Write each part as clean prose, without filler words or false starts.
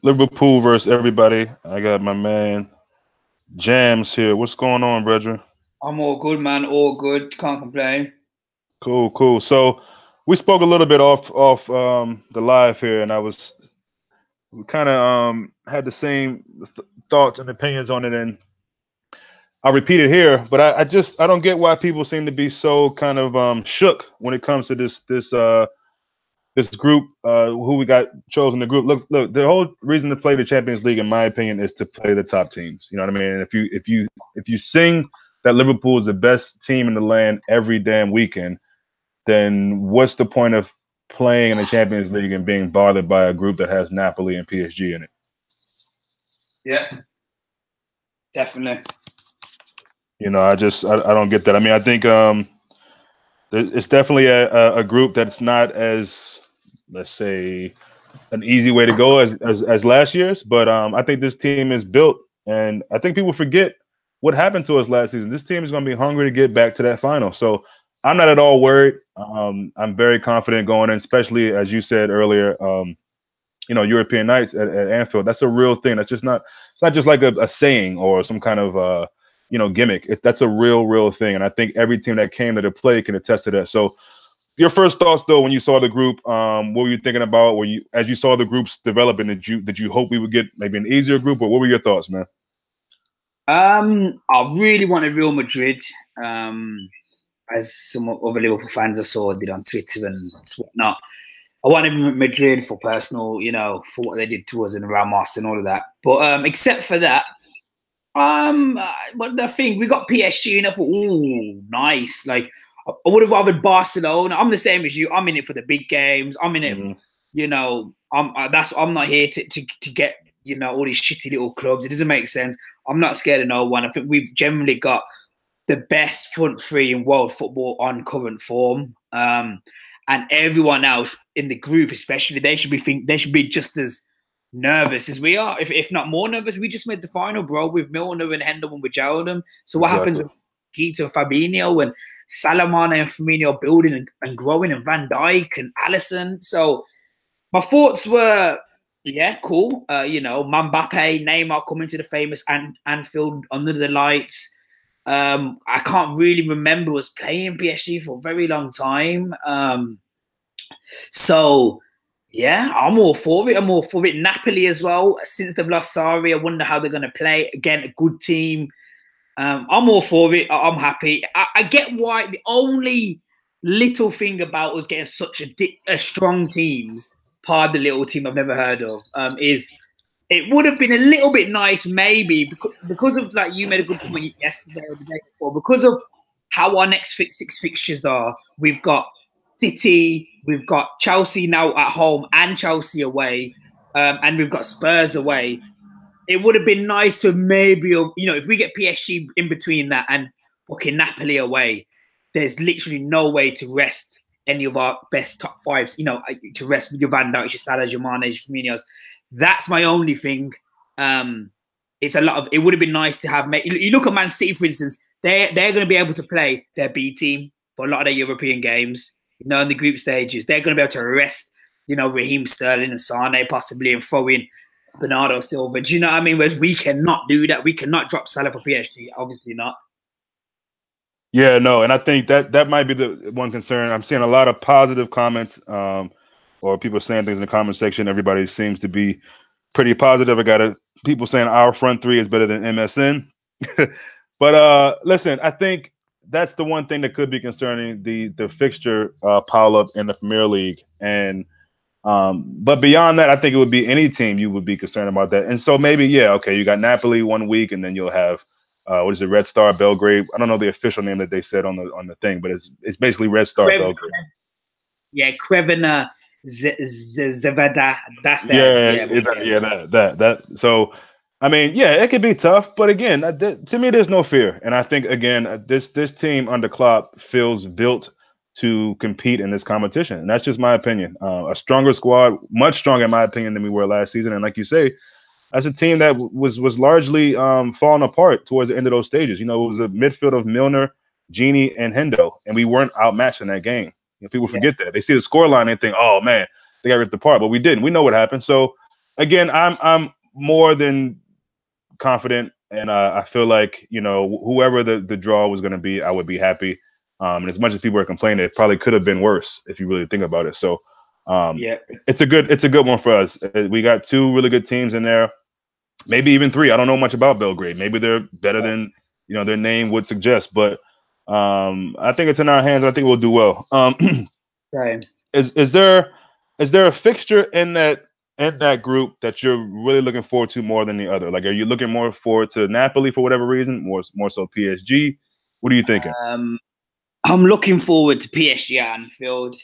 Liverpool versus everybody. I got my man JAMZ here. What's going on, brethren? I'm all good, man. All good. Can't complain. Cool, cool. So we spoke a little bit off the live here, and I was we kind of had the same thoughts and opinions on it, and I'll repeat it here. But I don't get why people seem to be so kind of shook when it comes to this group who we got chosen the group. Look, the whole reason to play the Champions League, in my opinion, is to play the top teams. You know what I mean? And if you sing that Liverpool is the best team in the land every damn weekend, then what's the point of playing in the Champions League and being bothered by a group that has Napoli and PSG in it? Yeah, definitely. You know, I don't get that. I mean, I think it's definitely a group that's not as, let's say, an easy way to go as last year's, but I think this team is built, and I think people forget what happened to us last season. This team is going to be hungry to get back to that final. So I'm not at all worried. I'm very confident going in, especially as you said earlier. European nights at Anfield. That's a real thing. That's just not. It's not just like a saying or some kind of gimmick. That's a real thing. And I think every team that came to the play can attest to that. So your first thoughts, though, when you saw the group, what were you thinking about? As you saw the groups developing, did you hope we would get maybe an easier group, or what were your thoughts, man? I really wanted Real Madrid. As some other Liverpool fans I saw did on Twitter and whatnot. I wanted Madrid for personal, for what they did to us in Ramos and all of that. But except for that, but the thing, we got PSG and I thought, ooh, nice. Like, I would have rather Barcelona. I'm the same as you. I'm in it for the big games. I'm in it, I'm not here to get, all these shitty little clubs. It doesn't make sense. I'm not scared of no one. I think we've generally got the best front three in world football on current form. And everyone else in the group, especially, they should be just as nervous as we are, if not more nervous. We just made the final, bro, with Milner and Hendel and with Wijnaldum. So what happens with Keita and Fabinho and Salamana and Firmino building and growing, and Van Dijk and Alisson? So my thoughts were, yeah, cool. Mbappe, Neymar coming to the famous Anfield under the lights. I can't really remember us playing PSG for a very long time. So, yeah, I'm all for it. I'm all for it. Napoli as well. Since they've lost Sarri, I wonder how they're going to play. Again, a good team. I'm all for it. I'm happy. I get why. The only little thing about us getting such a strong teams, part of the little team I've never heard of, is it would have been a little bit nice, maybe, because of, like, you made a good point yesterday or the day before, because of how our next six fixtures are. We've got City, we've got Chelsea now at home and Chelsea away, and we've got Spurs away. It would have been nice to maybe, if we get PSG in between that and fucking Napoli away, there's literally no way to rest any of our best top fives, to rest your Van Dijk, your Salah, your Mane, your Firmino's. That's my only thing. It's a lot of. It would have been nice to have. You look at Man City, for instance. They're going to be able to play their B team for a lot of their European games. In the group stages, they're going to be able to rest, Raheem Sterling and Sane possibly, and throw in Bernardo Silva. Do you know what I mean? Whereas we cannot do that. We cannot drop Salah for PSG. Obviously not. Yeah, no, and I think that might be the one concern. I'm seeing a lot of positive comments, or people saying things in the comment section. Everybody seems to be pretty positive. I got people saying our front three is better than MSN. But listen, I think that's the one thing that could be concerning, the fixture pile up in the Premier League. And but beyond that, I think it would be any team you would be concerned about that. And so maybe, yeah, okay, you got Napoli 1 week, and then you'll have what is it, Red Star Belgrade. I don't know the official name that they said on the thing, but it's basically Red Star Belgrade. Yeah, Crevena Zvezda. That's that. That. So, I mean, yeah, it could be tough, but again, to me, there's no fear, and I think again, this team under Klopp feels built to compete in this competition, and that's just my opinion. A stronger squad, much stronger in my opinion than we were last season, and like you say, that's a team that was largely falling apart towards the end of those stages. It was a midfield of Milner, Gini, and Hendo, and we weren't outmatched in that game. People forget that. They see the scoreline and think, oh man, they got ripped apart, but we didn't. We know what happened. So again, I'm more than confident, and I feel like, you know, whoever the draw was going to be, I would be happy. And as much as people are complaining, it probably could have been worse if you really think about it. So Yeah. it's a good one for us. We got two really good teams in there, maybe even three. I don't know much about Belgrade. Maybe they're better than, you know, their name would suggest. But I think it's in our hands. I think we'll do well. Same. Is there a fixture in that group that you're really looking forward to more than the other? Like, are you looking more forward to Napoli for whatever reason, more so PSG? What are you thinking? I'm looking forward to PSG at Anfield.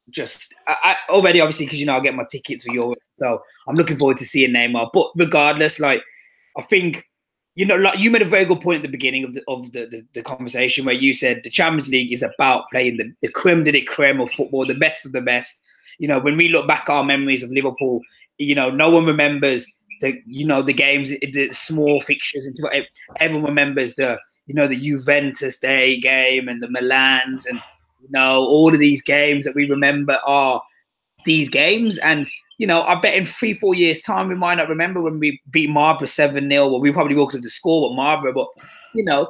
Just I already, obviously, because, you know, I'll get my tickets for Europe, so I'm looking forward to seeing Neymar. But regardless, like, I think, you know, like, you made a very good point at the beginning of the conversation, where you said the Champions League is about playing the creme de la creme of football, the best of the best. You know, when we look back at our memories of Liverpool, you know, no one remembers the games, the small fixtures, and everyone remembers the Juventus Day game and the Milans, and, you know, all of these games that we remember are these games. And, you know, I bet in 3-4 years' time, we might not remember when we beat Marlborough 7-0. Well, we probably will because of the score, but Marlborough. But, you know,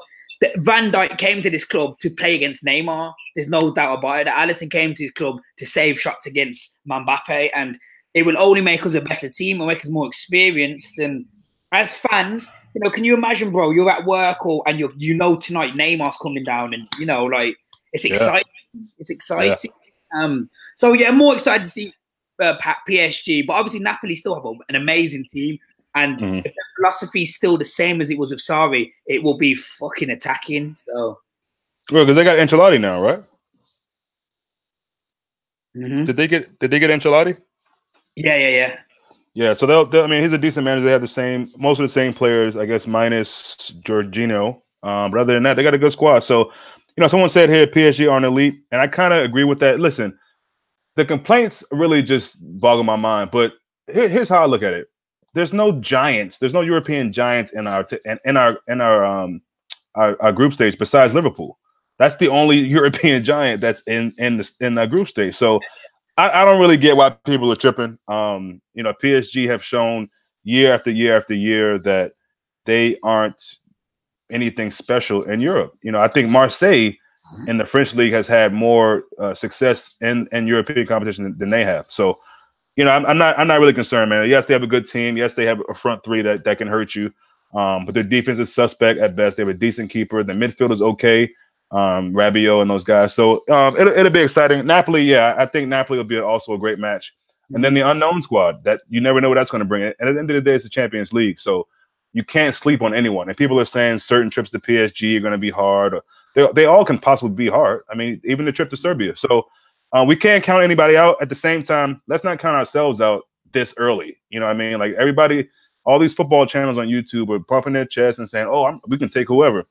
Van Dijk came to this club to play against Neymar. There's no doubt about it. Alisson came to his club to save shots against Mbappe, and it will only make us a better team and make us more experienced. And as fans, you know, can you imagine, bro? You're at work, and you know tonight Neymar's coming down, and, you know, like, it's exciting. Yeah. It's exciting. Yeah. So yeah, I'm more excited to see PSG, but obviously Napoli still have an amazing team, and if the philosophy is still the same as it was with Sarri, it will be fucking attacking. So, well, because they got Ancelotti now, right? Did they get Ancelotti? Yeah. Yeah, so they'll I mean, he's a decent manager. They have most of the same players, I guess, minus Jorginho. But other than that, they got a good squad. So, you know, someone said here PSG aren't elite, and I kind of agree with that. Listen, the complaints really just boggle my mind. But here's how I look at it: there's no giants, there's no European giants in our group stage besides Liverpool. That's the only European giant that's in the group stage. So I don't really get why people are tripping. You know, PSG have shown year after year after year that they aren't anything special in Europe. You know, I think Marseille in the French league has had more success in European competition than they have. So, you know, I'm not really concerned, man. Yes, they have a good team. Yes, they have a front three that can hurt you. But their defense is suspect at best. They have a decent keeper. The midfield is okay. Rabiot and those guys. So it'll be exciting. Napoli, yeah, I think Napoli will be also a great match. And then the unknown squad that you never know what that's going to bring. And at the end of the day, it's the Champions League, so you can't sleep on anyone. And people are saying certain trips to PSG are going to be hard. Or they all can possibly be hard. I mean, even the trip to Serbia. So we can't count anybody out. At the same time, let's not count ourselves out this early. You know what I mean? Like, everybody, all these football channels on YouTube are pumping their chest and saying, "Oh, we can take whoever."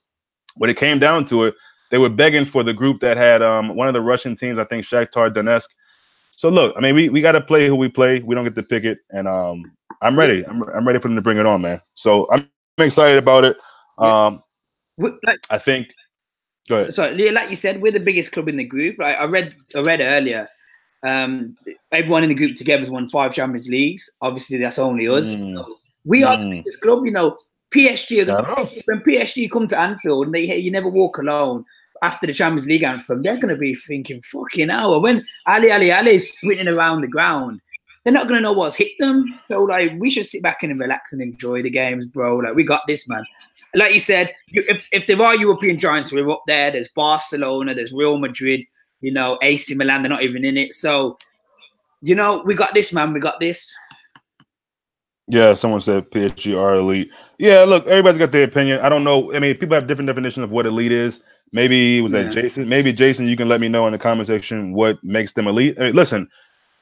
When it came down to it, they were begging for the group that had one of the Russian teams, I think Shakhtar Donetsk. So look, I mean, we got to play who we play. We don't get to pick it, and I'm ready. I'm ready for them to bring it on, man. So I'm excited about it. I think. Go ahead. So, like you said, we're the biggest club in the group. Like, I read earlier. Everyone in the group together has won 5 Champions Leagues. Obviously, that's only us. So we are the biggest club. You know, PSG. When PSG come to Anfield and you never walk alone after the Champions League anthem, they're going to be thinking, fucking hell. When Ali is sprinting around the ground, they're not going to know what's hit them. So, like, we should sit back and relax and enjoy the games, bro. Like, we got this, man. Like you said, if there are European giants, we're up there. There's Barcelona, there's Real Madrid, you know, AC Milan, they're not even in it. So, you know, we got this, man. We got this. Yeah, someone said PSG are elite. Yeah, look, everybody's got their opinion. I don't know. I mean, people have different definitions of what elite is. Maybe it was that Jason. Maybe Jason, you can let me know in the comment section what makes them elite. I mean, listen,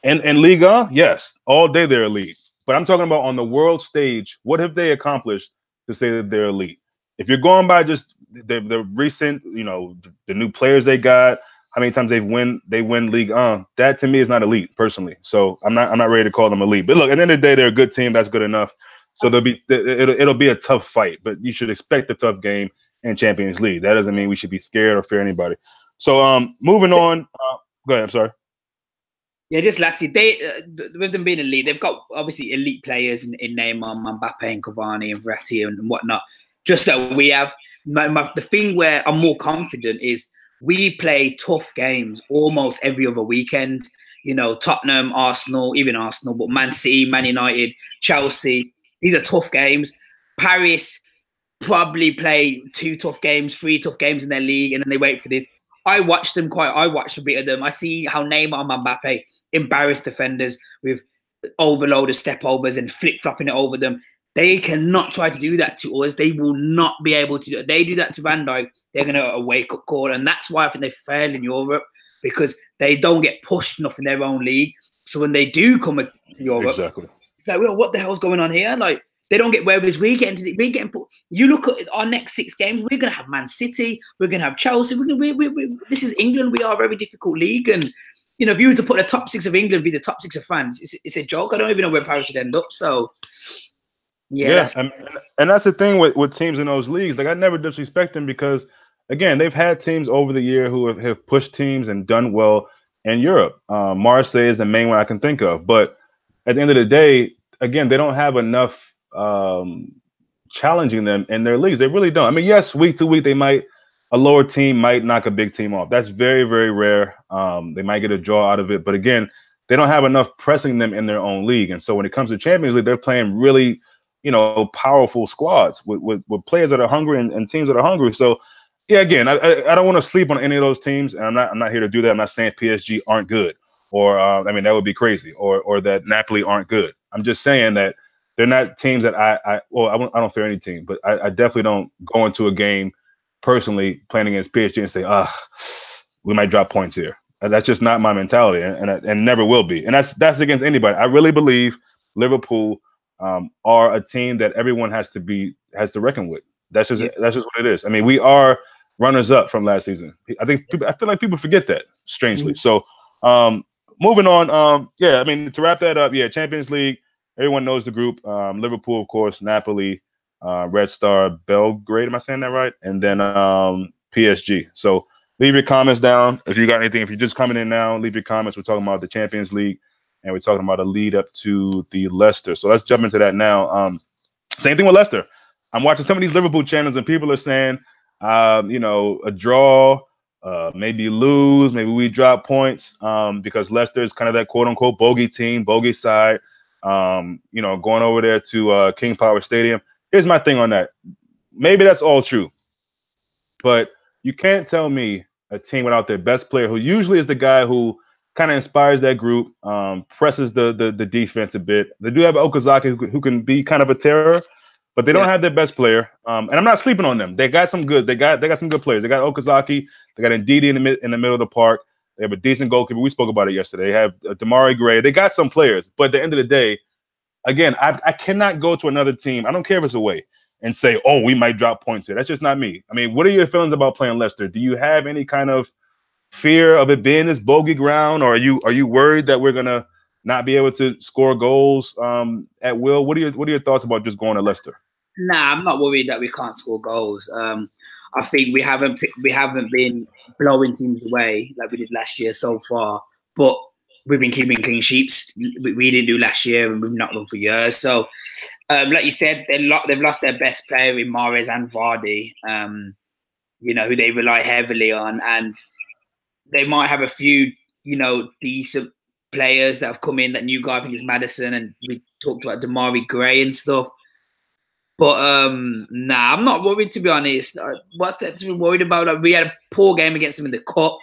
in Liga, yes, all day they're elite. But I'm talking about on the world stage. What have they accomplished to say that they're elite? If you're going by just the recent, you know, the new players they got, how many times they win League that to me is not elite personally. So I'm not ready to call them elite. But look, at the end of the day, they're a good team. That's good enough. So it'll be a tough fight, but you should expect a tough game in Champions League. That doesn't mean we should be scared or fear anybody. So moving on. Go ahead. I'm sorry. Yeah, just lastly, they with them being elite, they've got obviously elite players in Neymar, Mbappe, and Cavani, and Verratti, and whatnot. Just that we have the thing where I'm more confident is we play tough games almost every other weekend. You know, Tottenham, Arsenal, even Arsenal, but Man City, Man United, Chelsea. These are tough games. Paris probably play 2 tough games, 3 tough games in their league, and then they wait for this. I watched a bit of them. I see how Neymar and Mbappe embarrass defenders with overload of step overs and flip flopping it over them. They cannot try to do that to us. They will not be able to do it. They do that to Van Dijk, they're going to a wake up call, and that's why I think they fail in Europe, because they don't get pushed enough in their own league. So when they do come to Europe, exactly, it's like, well, what the hell's going on here? Like, they don't get, whereas we're getting you look at our next 6 games, we're going to have Man City, we're going to have Chelsea. This is England. We are a very difficult league. And, you know, if you were to put the top 6 of England be the top 6 of France, it's a joke. I don't even know where Paris should end up. So, yeah. And that's the thing with teams in those leagues. Like, I never disrespect them because, again, they've had teams over the year who have pushed teams and done well in Europe. Marseille is the main one I can think of. But at the end of the day, again, they don't have enough challenging them in their leagues. They really don't. I mean, yes, week to week, a lower team might knock a big team off. That's very, very rare. They might get a draw out of it. But again, they don't have enough pressing them in their own league. And so when it comes to Champions League, they're playing really, you know, powerful squads with players that are hungry and teams that are hungry. So, yeah, again, I don't want to sleep on any of those teams. And I'm not here to do that. I'm not saying PSG aren't good, or I mean, that would be crazy, or that Napoli aren't good. I'm just saying that they're not teams that I don't fear any team, but I definitely don't go into a game personally playing against PSG and say, we might drop points here. That's just not my mentality, and never will be. And that's against anybody. I really believe Liverpool are a team that everyone has to reckon with. That's just what it is. I mean, we are runners up from last season. I feel like people forget that, strangely. So moving on. Yeah, I mean, to wrap that up, yeah, Champions League. Everyone knows the group. Liverpool, of course, Napoli, Red Star, Belgrade. Am I saying that right? And then PSG. So leave your comments down if you got anything. If you're just coming in now, leave your comments. We're talking about the Champions League, and we're talking about a lead up to the Leicester. So let's jump into that now. Same thing with Leicester. I'm watching some of these Liverpool channels, and people are saying, you know, a draw, maybe lose, maybe we drop points because Leicester is kind of that quote unquote bogey team, bogey side. You know, going over there to King Power Stadium. Here's my thing on that. Maybe that's all true, but you can't tell me a team without their best player, who usually is the guy who kind of inspires that group, presses the defense a bit. They do have Okazaki who can be kind of a terror, but they don't have their best player. And I'm not sleeping on them. They got some good. They got some good players. They got Okazaki. They got Ndidi in the middle of the park. They have a decent goalkeeper. We spoke about it yesterday. They have Damari Gray. They got some players, but at the end of the day, again, I cannot go to another team. I don't care if it's away and say, oh, we might drop points here. That's just not me. I mean, what are your feelings about playing Leicester? Do you have any kind of fear of it being this bogey ground, or are you worried that we're gonna not be able to score goals at will? What are your thoughts about just going to Leicester? Nah, I'm not worried that we can't score goals. I think we haven't been blowing teams away like we did last year so far, but we've been keeping clean sheets. We didn't do last year, and we've not done for years. So, like you said, they've lost their best player in Mahrez and Vardy. You know, who they rely heavily on, and they might have a few, you know, decent players that have come in. That new guy, I think, is Madison, and we talked about Damari Gray and stuff. But nah, I'm not worried, to be honest. What's that to be worried about? Like, we had a poor game against them in the cup,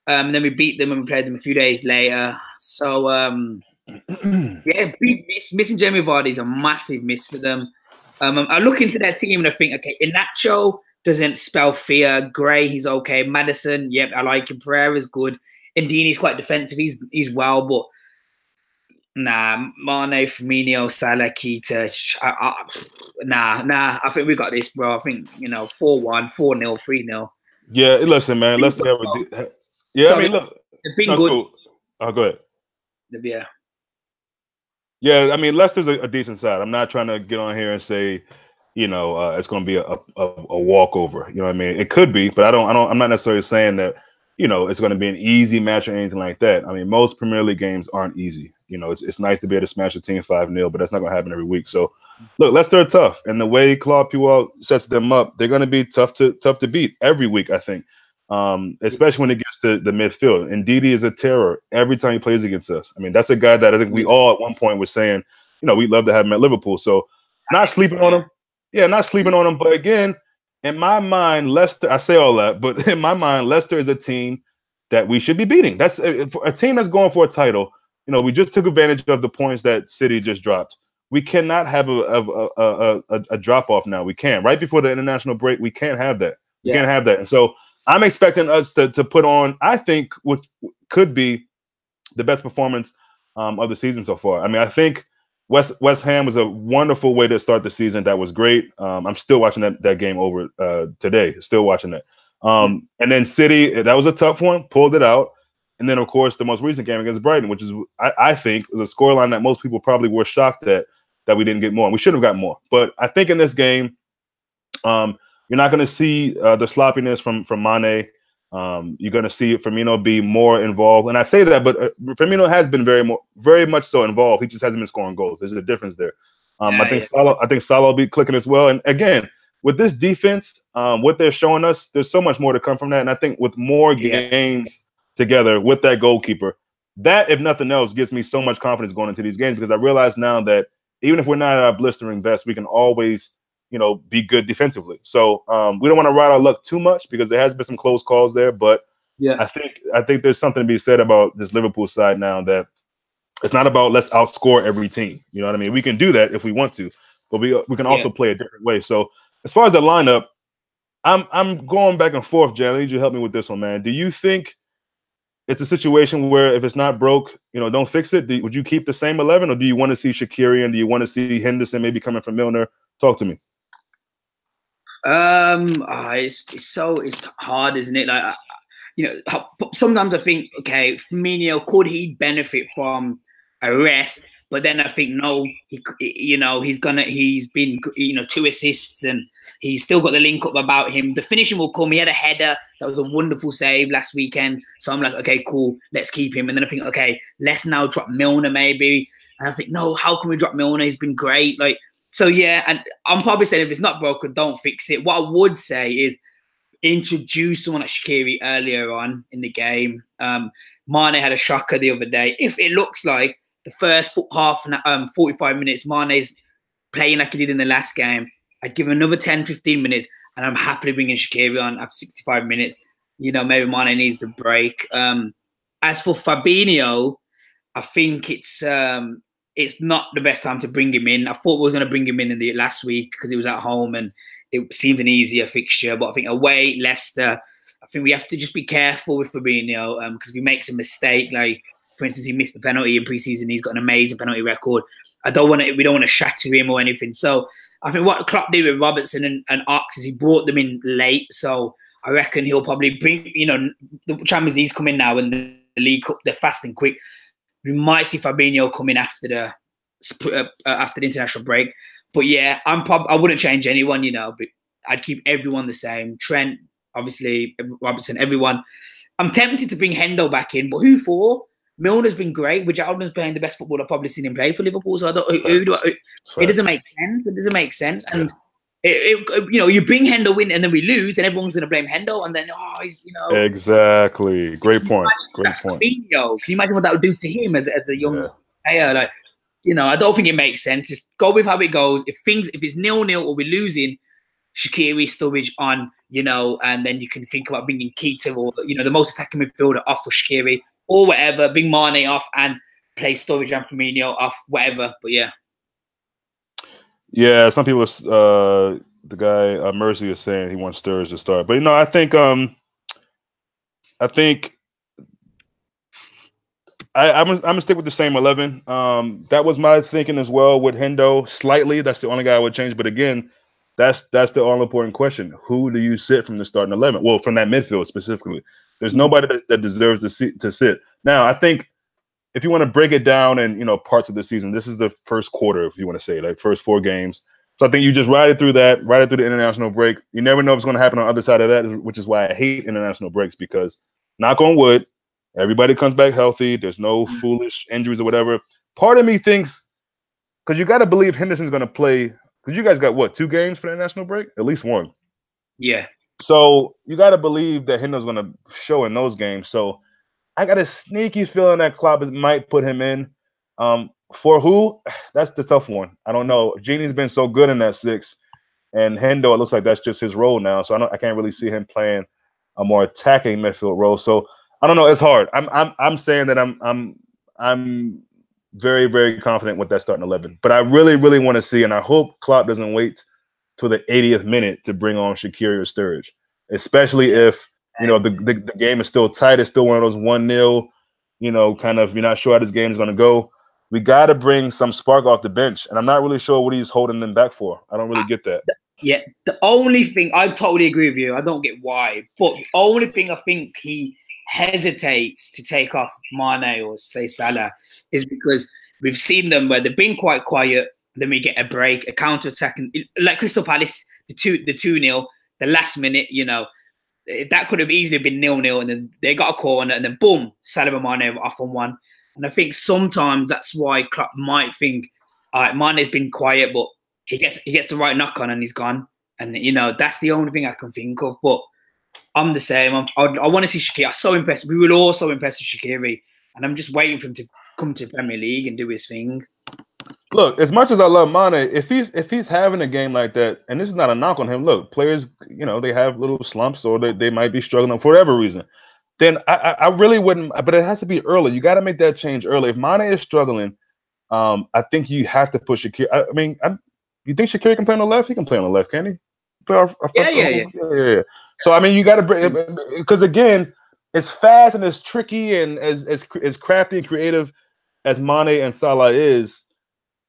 and then we beat them and we played them a few days later. So yeah, big miss. Missing Jamie Vardy is a massive miss for them. I look into their team and I think, okay, Inacho doesn't spell fear. Gray, he's okay. Madison, yep, I like him. Pereira's good. Indini's quite defensive. He's well, but nah, Mane, Firmino, Salah, Keita. Nah. I think we got this, bro. I think, you know, 4-1, 4-0, 3-0. Yeah, listen, man. Let's have a. Yeah, I mean, look, it's been good. Cool. Oh, go ahead. Yeah. Yeah, I mean, Leicester's a decent side. I'm not trying to get on here and say, you know, it's going to be a walkover. You know what I mean? It could be, but I'm not necessarily saying that it's going to be an easy match or anything like that. I mean, most Premier League games aren't easy. It's nice to be able to smash a team 5-0, but that's not going to happen every week. So, look, Leicester are tough, and the way Claude Puel sets them up, they're going to be tough to beat every week, I think, especially when it gets to the midfield. And Didi is a terror every time he plays against us. I mean, that's a guy that I think we all at one point were saying, we'd love to have him at Liverpool. So, not sleeping on him. Yeah, not sleeping on him. But again, in my mind, Leicester, I say all that, but in my mind, Leicester is a team that we should be beating. That's a team that's going for a title. We just took advantage of the points that City just dropped. We cannot have a drop off now. We can't. Right before the international break, we can't have that. We can't have that. And so I'm expecting us to put on, I think, what could be the best performance of the season so far. I mean, I think West Ham was a wonderful way to start the season. That was great. I'm still watching that game over today. Still watching that. And then City, that was a tough one. Pulled it out. And then, of course, the most recent game against Brighton, which is, I think, was a scoreline that most people probably were shocked at that we didn't get more. We should have gotten more. But I think in this game, you're not going to see the sloppiness from Mane. You're going to see Firmino be more involved. And I say that, but Firmino has been very much so involved. He just hasn't been scoring goals. There's a difference there. I think Salah will be clicking as well. And again, with this defense, what they're showing us, there's so much more to come from that. And I think with more games together with that goalkeeper, that, if nothing else, gives me so much confidence going into these games, because I realize now that even if we're not at our blistering best, we can always be good defensively. So we don't want to ride our luck too much, because there has been some close calls there. But I think there's something to be said about this Liverpool side now, that it's not about let's outscore every team. You know what I mean? We can do that if we want to, but we can also play a different way. So as far as the lineup, I'm going back and forth, Jan. I need you to help me with this one, man. Do you think it's a situation where if it's not broke, don't fix it? Would you keep the same 11, or do you want to see Shaqiri, and do you want to see Henderson maybe coming from Milner? Talk to me. It's hard, isn't it? Like, sometimes I think, okay, Firmino, could he benefit from a rest? But then I think no, he's been 2 assists, and he's still got the link up about him. The finishing will come. He had a header that was a wonderful save last weekend. So I'm like, okay, cool, let's keep him. And then I think, okay, let's now drop Milner maybe. And I think, no, how can we drop Milner? He's been great. Like, so yeah, and I'm probably saying if it's not broken, don't fix it. What I would say is introduce someone like Shaqiri earlier on in the game. Mane had a shocker the other day. If it looks like the first half, 45 minutes, Mane's playing like he did in the last game, I'd give him another 10, 15 minutes, and I'm happily bringing Shaqiri on after 65 minutes. Maybe Mane needs the break. As for Fabinho, I think it's not the best time to bring him in. I thought we was going to bring him in the last week because he was at home and it seemed an easier fixture. But I think away, Leicester, I think we have to just be careful with Fabinho, because if he makes a mistake, like, for instance, he missed the penalty in pre-season, he's got an amazing penalty record. We don't want to shatter him or anything. So I think what Klopp did with Robertson and Ox is he brought them in late. So I reckon he'll probably bring, the Champions League's coming now, and the League Cup, they're fast and quick. We might see Fabinho come in after the international break. But yeah, I wouldn't change anyone, but I'd keep everyone the same. Trent, obviously, Robertson, everyone. I'm tempted to bring Hendo back in, but who for? Milner's been great. Wijnaldum's playing the best football I've probably seen him play for Liverpool. So it doesn't make sense. It doesn't make sense. And you bring Hendo in and then we lose, then everyone's going to blame Hendo, and then he's exactly. Great point. Great point. Can you imagine what that would do to him as a young player? Like, I don't think it makes sense. Just go with how it goes. If it's 0-0 or we're losing, Shaqiri, Sturridge on, and then you can think about bringing Keita or the most attacking midfielder off for Shaqiri or whatever. Bring Mane off and play Sturridge and Firmino off, whatever. But yeah. Yeah, some people, the guy Mercy is saying he wants Sturridge to start, but I think I'm gonna stick with the same 11. That was my thinking as well with Hendo. Slightly, that's the only guy I would change. But again, that's the all important question: who do you sit from the starting 11? Well, from that midfield specifically, there's nobody that deserves to sit. Now, I think if you want to break it down and parts of the season, this is the first quarter, if you want to say, like first 4 games. So I think you just ride it through the international break. You never know what's going to happen on the other side of that, which is why I hate international breaks, because knock on wood, everybody comes back healthy. There's no foolish injuries or whatever. Part of me thinks, because you got to believe Henderson's going to play, because you guys got what, 2 games for the national break? At least 1. Yeah. So you got to believe that Henderson's going to show in those games. So I got a sneaky feeling that Klopp might put him in. For who? That's the tough one. I don't know. Genie's been so good in that 6, and Hendo, it looks like that's just his role now. So I can't really see him playing a more attacking midfield role. So I don't know. It's hard. I'm saying that I'm very, very confident with that starting 11. But I really, really want to see, and I hope Klopp doesn't wait till the 80th minute to bring on Shaqiri or Sturridge, especially if the game is still tight. It's still one of those 1-0, kind of you're not sure how this game is going to go. We got to bring some spark off the bench, and I'm not really sure what he's holding them back for. I don't really get that. Yeah, the only thing, I totally agree with you. I don't get why, but the only thing I think he hesitates to take off Mane or say Salah is because we've seen them where they've been quite quiet. Then we get a break, a counter attack, and like Crystal Palace, the 2-0, the last minute, that could have easily been 0-0, and then they got a corner, and then boom, Salah and Mane were off on one. And I think sometimes that's why Klopp might think, all right, Mane's been quiet, but he gets the right knock on and he's gone. And that's the only thing I can think of. But I'm the same. I want to see Shaqiri. I'm so impressed. We will also impress with Shaqiri, and I'm just waiting for him to come to the Premier League and do his thing. Look, as much as I love Mane, if he's having a game like that, and this is not a knock on him. Look, players, they have little slumps or they might be struggling for whatever reason. Then I really wouldn't. But it has to be early. You got to make that change early. If Mane is struggling, I think you have to push Shaqiri. I mean, you think Shaqiri can play on the left? He can play on the left, can he? Yeah. So I mean, you got to bring, because again, as fast and as tricky and as crafty and creative as Mane and Salah is,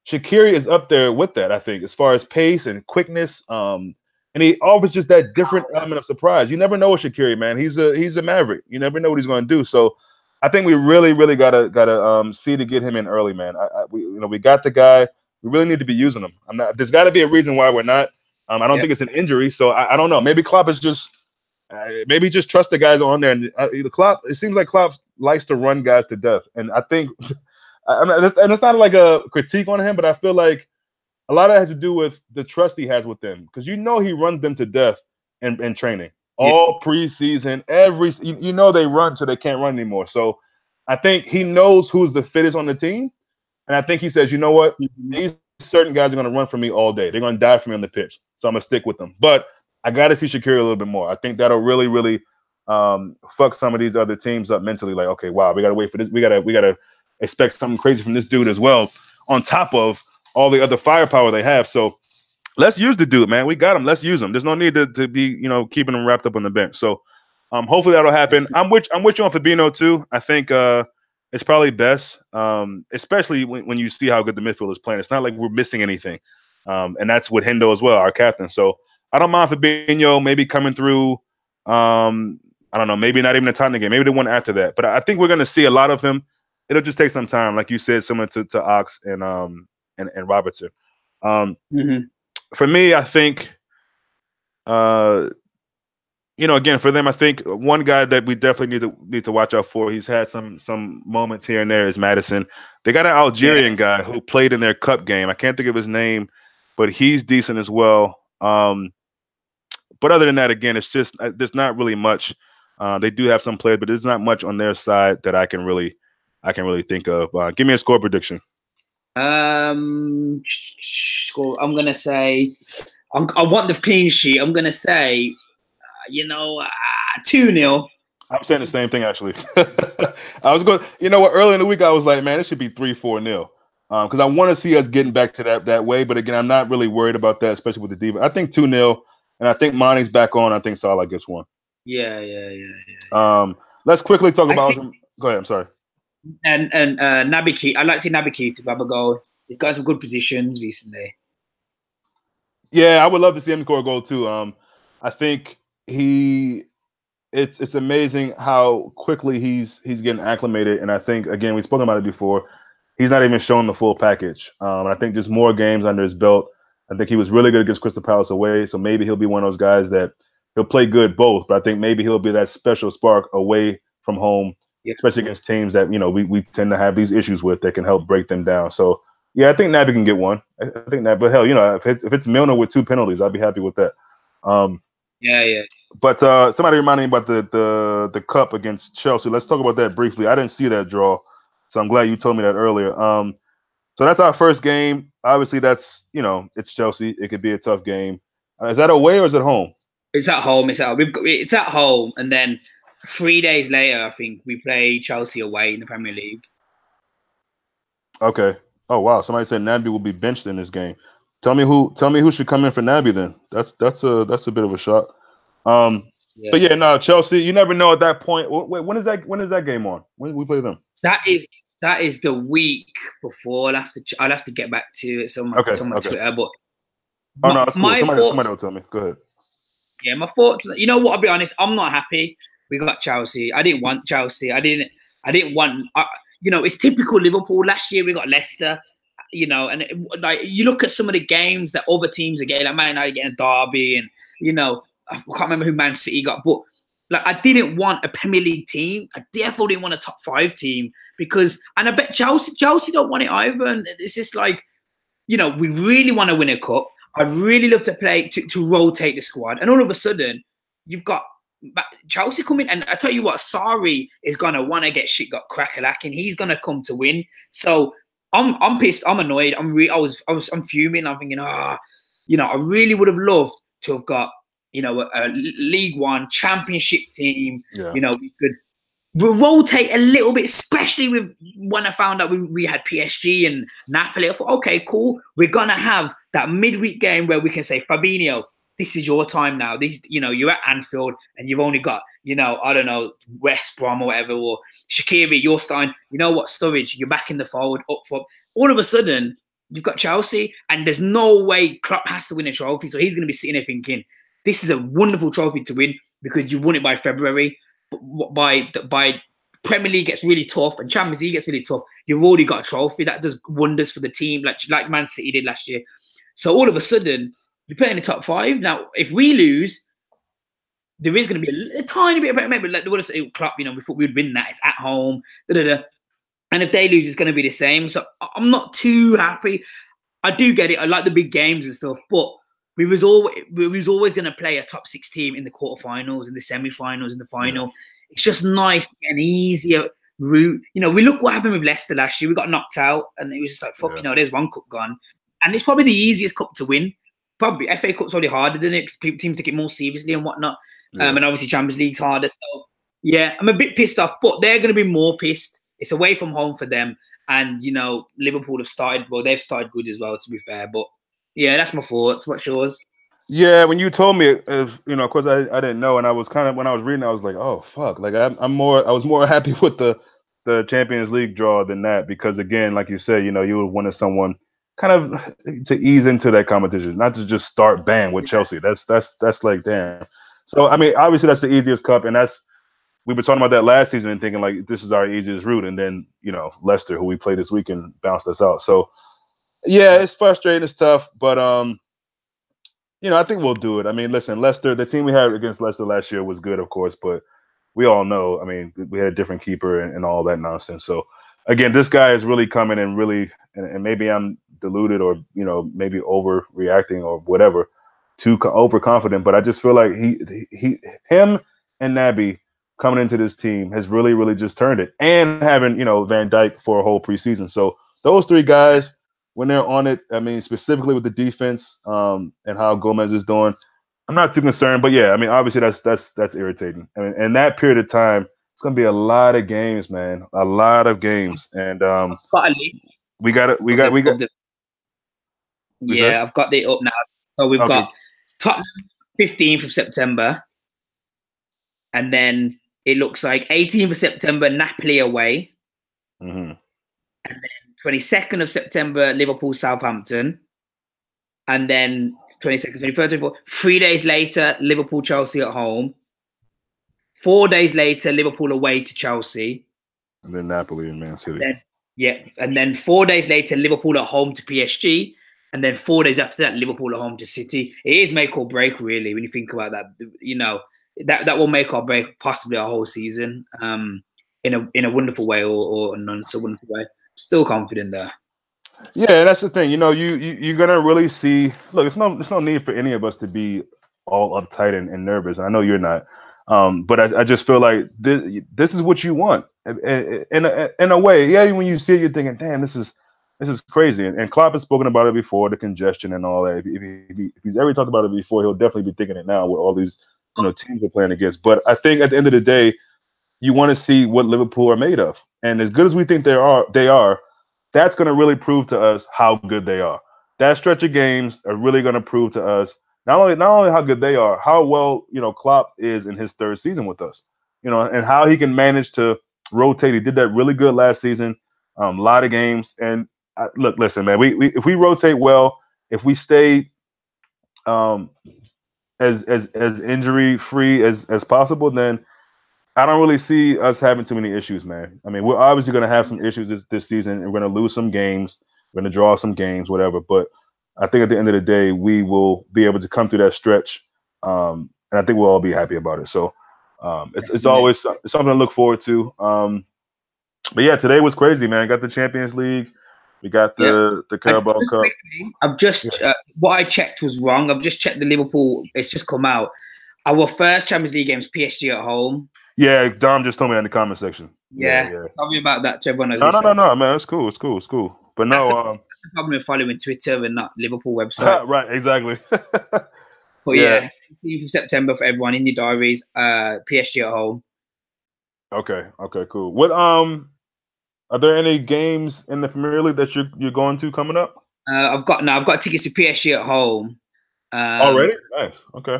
Shaqiri is up there with that. I think as far as pace and quickness, and he offers just that different element of surprise. You never know with Shaqiri, man. He's a maverick. You never know what he's going to do. So I think we really, really gotta see to get him in early, man. We got the guy. We really need to be using him. There's got to be a reason why we're not. I don't think it's an injury, so I don't know. Maybe Klopp is just maybe just trust the guys on there. And Klopp, it seems like Klopp likes to run guys to death, and I think, and it's not like a critique on him, but I feel like a lot of it has to do with the trust he has with them, because he runs them to death in training. All preseason, they run till they can't run anymore. So I think he knows who's the fittest on the team, and I think he says, you know what, these certain guys are going to run for me all day. They're going to die for me on the pitch, so I'm going to stick with them. But I got to see Shaqiri a little bit more. I think that'll really, really fuck some of these other teams up mentally. Like, okay, wow, we got to wait for this. We got to expect something crazy from this dude as well, on top of all the other firepower they have. So let's use the dude, man. We got him. Let's use him. There's no need to be, keeping him wrapped up on the bench. So hopefully that'll happen. I'm with you on Fabinho too. I think it's probably best, especially when you see how good the midfield is playing. It's not like we're missing anything. And that's with Hendo as well, our captain. So I don't mind Fabinho maybe coming through. I don't know, maybe not even a Tottenham game, maybe the one after that. But I think we're going to see a lot of him. It'll just take some time, like you said, similar to Ox and Robertson. For me, I think, again, for them, I think one guy that we definitely need to watch out for. He's had some moments here and there, is Madison. They got an Algerian guy who played in their cup game. I can't think of his name, but he's decent as well. But other than that, again, it's just there's not really much. They do have some players, but there's not much on their side that I can really think of. Give me a score prediction. Score. I'm gonna say, I want the clean sheet. I'm gonna say, 2-0. I'm saying the same thing, actually. I was going, early in the week I was like, man, it should be 3-4-0. Because I want to see us getting back to that way. But again, I'm not really worried about that, especially with the defense. I think 2-0, and I think Mane's back on. I think Salah gets one. Yeah. Let's quickly talk about. Go ahead. I'm sorry. And Naby Keita. I'd like to see Naby Keita grab a goal. He's got some good positions recently. Yeah, I would love to see him score a goal too. I think it's amazing how quickly he's getting acclimated, and I think, again, we've spoken about it before. He's not even shown the full package. I think just more games under his belt. I think he was really good against Crystal Palace away, so maybe he'll be one of those guys that he'll play good both. But I think maybe he'll be that special spark away from home, Yeah. especially against teams that we tend to have these issues with that can help break them down. So yeah, I think Naby can get one. I think that, but hell, if it's Milner with 2 penalties, I'd be happy with that. Yeah. But somebody reminded me about the cup against Chelsea. Let's talk about that briefly. I didn't see that draw, so I'm glad you told me that earlier. So that's our first game. Obviously, that's it's Chelsea. It could be a tough game. Is that away or is it home? It's at home. It's at home, and then 3 days later, I think we play Chelsea away in the Premier League. Okay. Oh wow. Somebody said Naby will be benched in this game. Tell me who should come in for Naby then. That's a bit of a shot. But yeah, no, Chelsea. You never know at that point. Wait, when is that game on? When we play them? That is the week before. I'll have to get back to it. It's on my Twitter, but no, it's cool. Somebody will tell me. Go ahead. Yeah, my thoughts. You know what? I'll be honest. I'm not happy. We got Chelsea. I didn't want Chelsea. I didn't want. It's typical Liverpool. Last year we got Leicester. And you look at some of the games that other teams are getting. Like Man United getting a derby, and I can't remember who Man City got. But I didn't want a Premier League team. I therefore didn't want a top 5 team and I bet Chelsea don't want it either. And it's just we really want to win a cup. I'd really love to play to rotate the squad, and all of a sudden you've got Chelsea coming. And I tell you what, Sarri is gonna want to get shit got crack-a-lacking. He's gonna come to win. So I'm pissed. I'm annoyed. I'm fuming. I'm thinking, I really would have loved to have got a League One Championship team. Yeah. We could rotate a little bit, especially when I found out we had PSG and Napoli. I thought, okay, cool. We're gonna have that midweek game where we can say, Fabinho, this is your time now. You're at Anfield and you've only got, I don't know, West Brom or whatever, or Shaqiri, you're starting. You know what, Sturridge, you're back in the fold, up front. All of a sudden, you've got Chelsea, and there's no way Klopp has to win a trophy. So he's going to be sitting there thinking, this is a wonderful trophy to win because you won it by February. By Premier League gets really tough and Champions League gets really tough, you've already got a trophy. That does wonders for the team, like Man City did last year. So all of a sudden, you're playing the top 5. Now, if we lose, there is going to be a tiny bit of maybe like the Klopp, we thought we would win that. It's at home. And if they lose, it's going to be the same. So I'm not too happy. I do get it. I like the big games and stuff, but we was always going to play a top 6 team in the quarterfinals, in the semi-finals, in the final. Yeah. It's just nice to get an easier route. We look what happened with Leicester last year. We got knocked out, and it was just like, fuck, there's one cup gone. And it's probably the easiest cup to win. Probably FA Cup's probably harder than it because teams take it more seriously and whatnot. Yeah. And obviously Champions League's harder. So, yeah, I'm a bit pissed off, but they're going to be more pissed. It's away from home for them. And, Liverpool have started, well, they've started good as well, to be fair. But, yeah, that's my thoughts. What's yours? Yeah, when you told me, of course I didn't know, and I was kind of, when I was reading, I was like, oh fuck, like I was more happy with the Champions League draw than that, because again, like you said, you would wanted someone kind of to ease into that competition, not to just start bam with Chelsea. That's like damn. So I mean, obviously that's the easiest cup, and we were talking about that last season and thinking like this is our easiest route, and then Leicester, who we played this weekend, bounced us out. So yeah, it's frustrating, it's tough, but I think we'll do it. I mean, listen, Leicester, the team we had against Leicester last year was good, of course, but we all know, I mean, we had a different keeper and all that nonsense. So, again, this guy is really coming and really, and maybe I'm deluded or, maybe overreacting or whatever, too overconfident, but I just feel like him and Naby coming into this team has really, really just turned it. And having, Van Dijk for a whole preseason. So, those 3 guys, when they're on it, I mean, specifically with the defense and how Gomez is doing, I'm not too concerned. But yeah, I mean, obviously that's irritating. I mean, in that period of time, it's gonna be a lot of games, man, a lot of games, and we got. Yeah, I've got it up now. So we've got Tottenham 15th of September, and then it looks like 18th of September, Napoli away, and then 22nd of September, Liverpool, Southampton. And then 22nd, 23rd, 24th. 3 days later, Liverpool, Chelsea at home. 4 days later, Liverpool away to Chelsea. And then Napoli and Man City. And then 4 days later, Liverpool at home to PSG. And then 4 days after that, Liverpool at home to City. It is make or break, really, when you think about that. that will make or break possibly a whole season. In a wonderful way or not so wonderful way. Still confident there. Yeah, and that's the thing. You know, you're gonna really see. Look, it's no need for any of us to be all uptight and nervous. And I know you're not. But I just feel like this is what you want. In a way, yeah. When you see it, you're thinking, damn, this is crazy. And Klopp has spoken about it before, the congestion and all that. If he's ever talked about it before, he'll definitely be thinking it now with all these teams we're playing against. But I think at the end of the day, you want to see what Liverpool are made of. And as good as we think they are, that's going to really prove to us how good they are. That stretch of games are really going to prove to us not only how good they are, how well Klopp is in his third season with us, and how he can manage to rotate. He did that really good last season, a lot of games. And look, listen, man, we if we rotate well, if we stay as injury free as possible, then I don't really see us having too many issues, man. I mean, we're obviously going to have some issues this season, and we're going to lose some games. We're going to draw some games, whatever. But I think at the end of the day, we will be able to come through that stretch, and I think we'll all be happy about it. So it's always something to look forward to. But yeah, today was crazy, man. Got the Champions League. We got the Carabao Cup. I've just what I checked was wrong. I've just checked the Liverpool. It's just come out. Our first Champions League game is PSG at home. Yeah, Dom just told me in the comment section. Yeah. Tell me about that to everyone. No, man, it's cool. But no, that's the problem with following Twitter and not Liverpool website. Right, exactly. But yeah, 18th of September for everyone in your diaries. PSG at home. Okay, cool. What are there any games in the Premier League that you're going to coming up? I've got tickets to PSG at home. Already? Nice. Okay.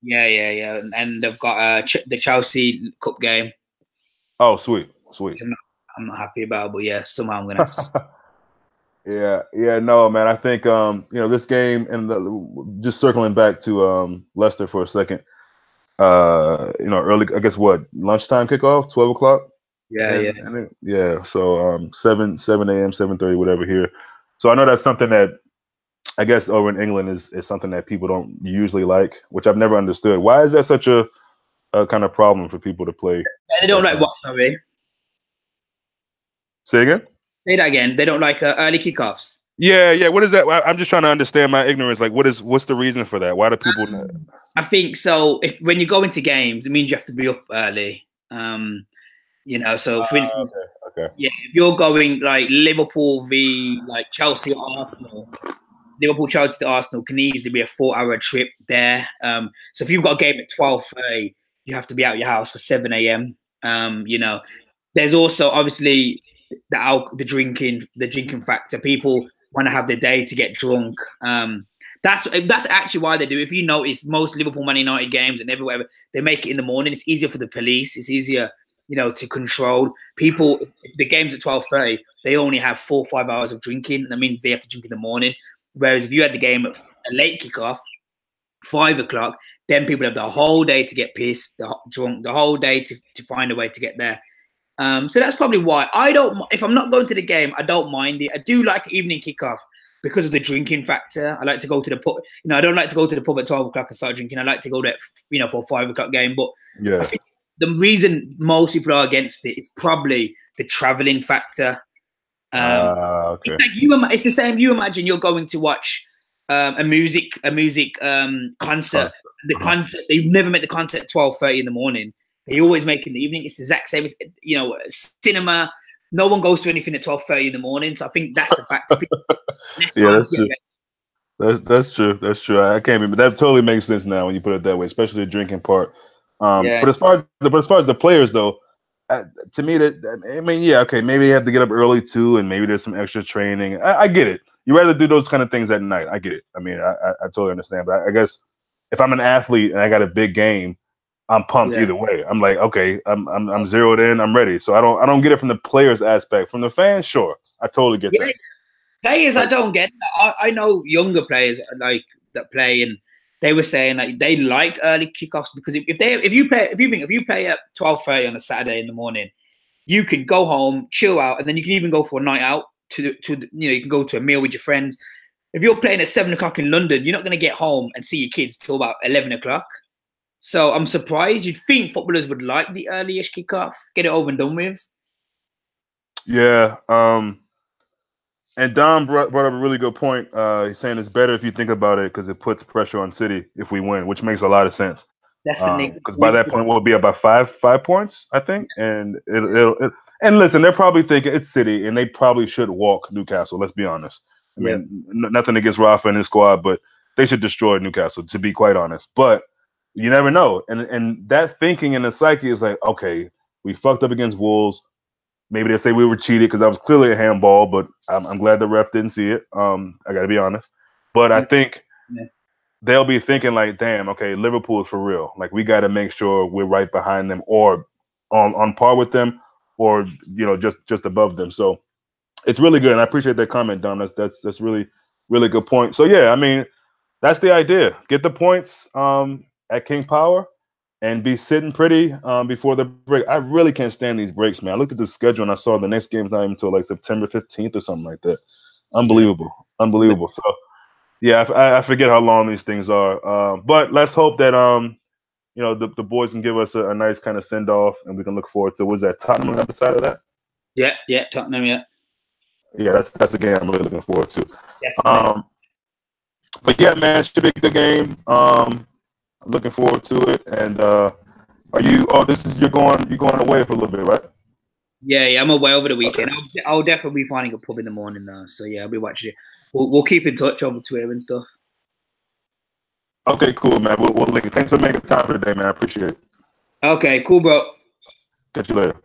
Yeah. And they've got the Chelsea Cup game. Oh, sweet. I'm not happy about it, but yeah, somehow I'm gonna have to. Yeah, no, man. I think this game, and just circling back to Leicester for a second. Early, I guess lunchtime kickoff, 12 o'clock. Yeah. So 7 a.m., 7:30, whatever here. So I know that's something that I guess over in England is something that people don't usually like, which I've never understood. Why is that such a kind of problem for people to play? They don't like what, sorry? Say again? Say that again. They don't like early kickoffs. Yeah. What is that? I'm just trying to understand my ignorance. Like, what's the reason for that? Why do people? I think so. When you go into games, it means you have to be up early. So for instance, okay. Yeah, if you're going like Liverpool v like Chelsea or Arsenal, Chelsea to Arsenal can easily be a 4-hour trip there. So if you've got a game at 12:30, you have to be out your house for 7 a.m. There's also obviously the drinking factor. People want to have their day to get drunk. That's actually why they do. If you notice, most Liverpool Man United games and everywhere they make it in the morning. It's easier for the police. It's easier, to control people. If the game's at 12:30, they only have 4 or 5 hours of drinking. That means they have to drink in the morning. Whereas if you had the game at a late kickoff, 5 o'clock, then people have the whole day to get pissed, drunk, the whole day to find a way to get there. So that's probably why if I'm not going to the game, I don't mind it. I do like evening kickoff because of the drinking factor. I like to go to the pub. I don't like to go to the pub at 12 o'clock and start drinking. I like to go there, for a 5 o'clock game. But yeah, I think the reason most people are against it is probably the traveling factor. Okay. It's the same. You imagine you're going to watch a music concert. The concert, they never make the concert at 12:30 in the morning. They always make it in the evening. It's the exact same as cinema. No one goes to anything at 12:30 in the morning. So I think that's the factor. Yeah, that's true. That's true. I can't remember. That totally makes sense now when you put it that way, especially the drinking part. But as far as the players though, to me maybe they have to get up early too, and maybe there's some extra training. I get it. You rather do those kind of things at night. I get it. I mean, I totally understand. But I guess if I'm an athlete and I got a big game, I'm pumped either way. I'm like, okay, I'm zeroed in. I'm ready. So I don't get it from the players aspect. From the fans, sure, I totally get that. Players, I don't get that. I know younger players like that play, and they were saying like they like early kickoffs because if you play at 12:30 on a Saturday in the morning, you can go home, chill out, and then you can even go for a night out you can go to a meal with your friends. If you're playing at 7 o'clock in London, you're not going to get home and see your kids till about 11 o'clock. So I'm surprised. You'd think footballers would like the early-ish kickoff, get it over and done with. Yeah. And Dom brought up a really good point. He's saying it's better if you think about it because it puts pressure on City if we win, which makes a lot of sense. Definitely. Because by that point we'll be about five points, I think. And and listen, they're probably thinking it's City, and they probably should walk Newcastle. Let's be honest. I mean, nothing against Rafa and his squad, but they should destroy Newcastle, to be quite honest. But you never know. And that thinking in the psyche is like, okay, we fucked up against Wolves. Maybe they'll say we were cheated because that was clearly a handball, but I'm glad the ref didn't see it. I got to be honest. But I think they'll be thinking like, damn, okay, Liverpool is for real. Like, we got to make sure we're right behind them or on par with them or, just above them. So it's really good. And I appreciate that comment, Dom. That's really, really good point. So, yeah, I mean, that's the idea. Get the points at King Power and be sitting pretty before the break. I really can't stand these breaks, man. I looked at the schedule and I saw the next game's not even until like September 15th or something like that. Unbelievable. Unbelievable. So, yeah, I forget how long these things are. But let's hope that, the boys can give us a nice kind of send-off and we can look forward to, was that Tottenham on the other side of that? Yeah, Tottenham, yeah. Yeah, that's a game I'm really looking forward to. Definitely. But yeah, man, it should be a good game. Looking forward to it. And are you? Oh, you're going away for a little bit, right? Yeah, I'm away over the weekend. Okay. I'll definitely be finding a pub in the morning though. So yeah, I'll be watching it. We'll keep in touch over Twitter and stuff. Okay, cool, man. We'll link it. Thanks for making time for today, man. I appreciate it. Okay, cool, bro. Catch you later.